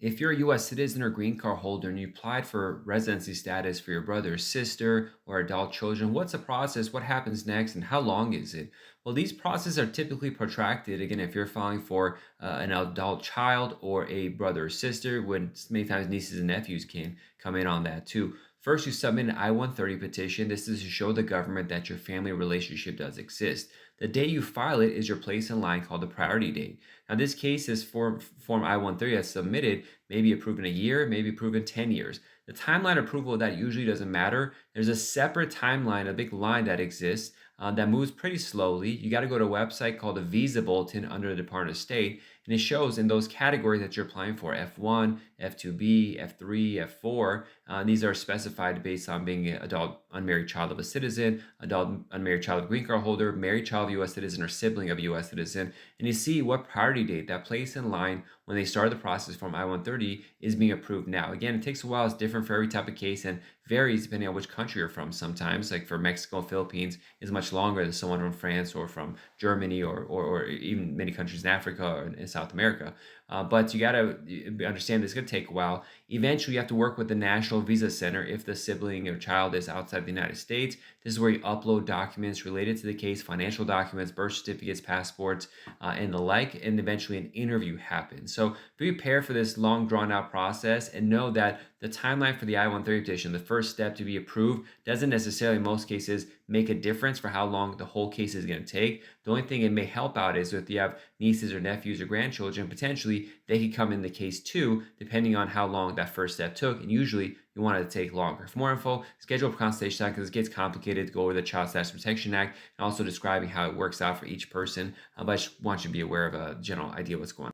If you're a US citizen or green card holder and you applied for residency status for your brother or sister or adult children, what's the process? What happens next? And how long is it? Well, these processes are typically protracted. Again, if you're filing for an adult child or a brother or sister, when many times nieces and nephews can come in on that too. First, you submit an I-130 petition. This is to show the government that your family relationship does exist. The date you file it is your place in line called the priority date. Now, this case, this form I-130 that's submitted may be approved in a year, maybe approved in 10 years. The timeline approval of that usually doesn't matter. There's a separate timeline, a big line that exists that moves pretty slowly. You got to go to a website called the Visa Bulletin under the Department of State, and it shows in those categories that you're applying for F1, F2B, F3, F4. These are specified based on being an adult unmarried child of a citizen, adult unmarried child of a green card holder, married child of a U.S. citizen, or sibling of a U.S. citizen. And you see what priority date, that place in line when they started the process from I-130 is being approved now. Again, it takes a while. It's different for every type of case and varies depending on which country you're from sometimes. Like for Mexico, Philippines is much longer than someone from France or from Germany or even many countries in Africa or in South America. But you got to understand this is going to take a while. Eventually, you have to work with the National Visa Center if the sibling or child is outside the United States. This is where you upload documents related to the case, financial documents, birth certificates, passports, and the like, and eventually an interview happens. So be prepared for this long, drawn out process and know that the timeline for the I-130 petition, the first step to be approved, doesn't necessarily in most cases make a difference for how long the whole case is going to take. The only thing it may help out is if you have nieces or nephews or grandchildren, potentially they could come in the case too, depending on how long that first step took. And usually you want it to take longer. For more info, schedule a consultation time because it gets complicated to go over the Child Status Protection Act and also describing how it works out for each person. But I just want you to be aware of a general idea of what's going on.